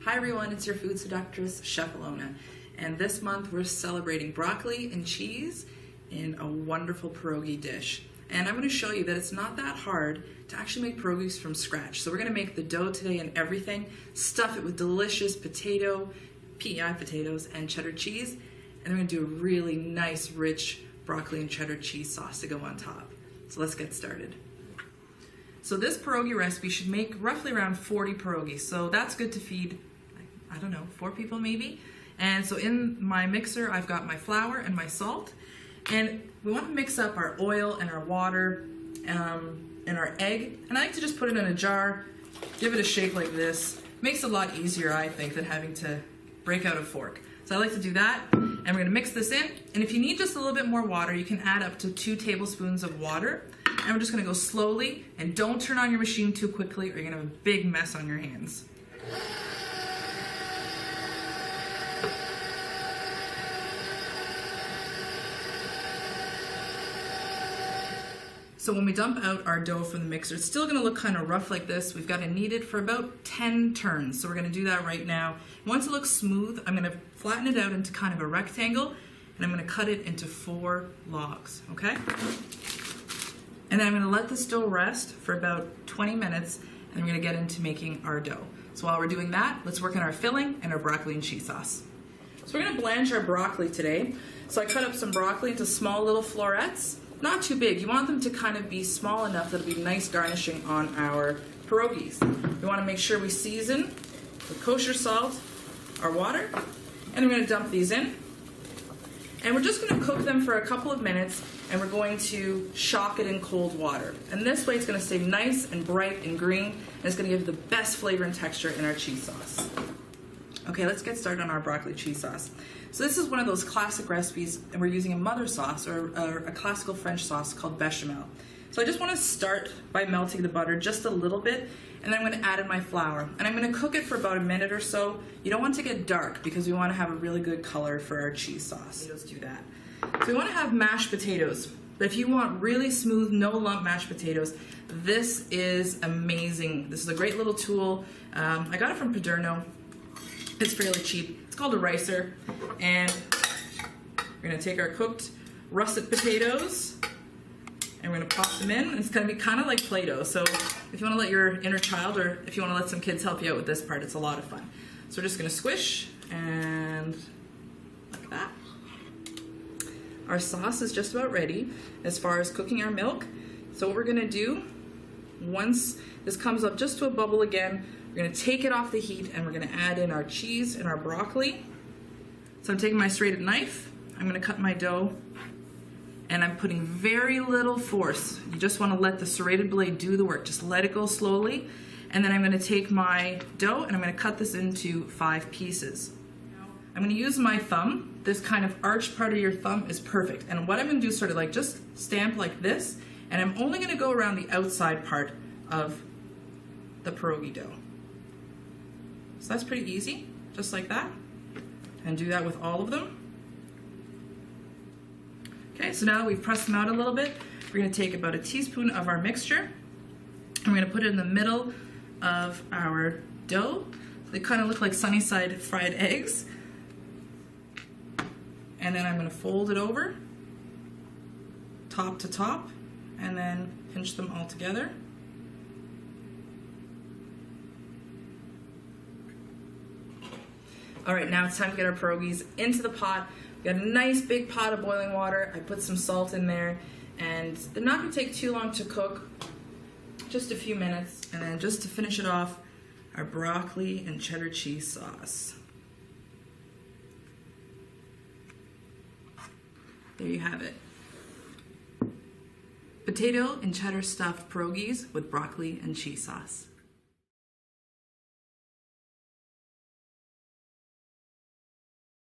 Hi everyone, it's your food seductress, Chef Ilona. And this month we're celebrating broccoli and cheese in a wonderful pierogi dish. And I'm going to show you that it's not that hard to actually make pierogies from scratch. So we're going to make the dough today and everything, stuff it with delicious PEI potatoes and cheddar cheese. And we're going to do a really nice, rich broccoli and cheddar cheese sauce to go on top. So let's get started. So this pierogi recipe should make roughly around 40 pierogies. So that's good to feed, I don't know, 4 people maybe. And so in my mixer, I've got my flour and my salt. And we want to mix up our oil and our water and our egg. And I like to just put it in a jar, give it a shake like this. Makes it a lot easier, I think, than having to break out a fork. So I like to do that. And we're going to mix this in. And if you need just a little bit more water, you can add up to 2 tablespoons of water. And we're just going to go slowly, and don't turn on your machine too quickly or you're going to have a big mess on your hands. So when we dump out our dough from the mixer, it's still going to look kind of rough like this. We've got to knead it for about 10 turns. So we're going to do that right now. Once it looks smooth, I'm going to flatten it out into kind of a rectangle, and I'm going to cut it into 4 logs, okay? And then I'm going to let this dough rest for about 20 minutes, and we're going to get into making our dough. So while we're doing that, let's work on our filling and our broccoli and cheese sauce. So we're going to blanch our broccoli today. So I cut up some broccoli into small little florets. Not too big. You want them to kind of be small enough that it'll be nice garnishing on our pierogies. We want to make sure we season with kosher salt, our water, and we're going to dump these in. And we're just going to cook them for a couple of minutes, and we're going to shock it in cold water. And this way it's going to stay nice and bright and green, and it's going to give the best flavor and texture in our cheese sauce. Okay, let's get started on our broccoli cheese sauce. So this is one of those classic recipes, and we're using a mother sauce or a classical French sauce called bechamel. So I just want to start by melting the butter just a little bit, and then I'm going to add in my flour. And I'm going to cook it for about a minute or so. You don't want to get dark because we want to have a really good color for our cheese sauce. Let's do that. So we want to have mashed potatoes. But if you want really smooth, no lump mashed potatoes, this is amazing. This is a great little tool. I got it from Paderno. It's fairly cheap. It's called a ricer. And we're going to take our cooked russet potatoes and we're going to pop them in. It's going to be kind of like Play-Doh. So if you want to let your inner child, or if you want to let some kids help you out with this part, it's a lot of fun. So we're just going to squish and like that. Our sauce is just about ready as far as cooking our milk. So what we're going to do, once this comes up just to a bubble again, we're going to take it off the heat and we're going to add in our cheese and our broccoli. So I'm taking my serrated knife, I'm going to cut my dough, and I'm putting very little force. You just want to let the serrated blade do the work. Just let it go slowly. And then I'm going to take my dough and I'm going to cut this into 5 pieces. I'm going to use my thumb. This kind of arched part of your thumb is perfect. And what I'm going to do is sort of like just stamp like this, and I'm only going to go around the outside part of the pierogi dough. So that's pretty easy, just like that. And do that with all of them. Okay, so now that we've pressed them out a little bit, we're going to take about a teaspoon of our mixture, and we're going to put it in the middle of our dough. So they kind of look like sunny side fried eggs. And then I'm going to fold it over, top to top, and then pinch them all together. All right, now it's time to get our pierogies into the pot. We got a nice big pot of boiling water. I put some salt in there, and they're not going to take too long to cook, just a few minutes. And then just to finish it off, our broccoli and cheddar cheese sauce. There you have it. Potato and cheddar stuffed pierogies with broccoli and cheese sauce.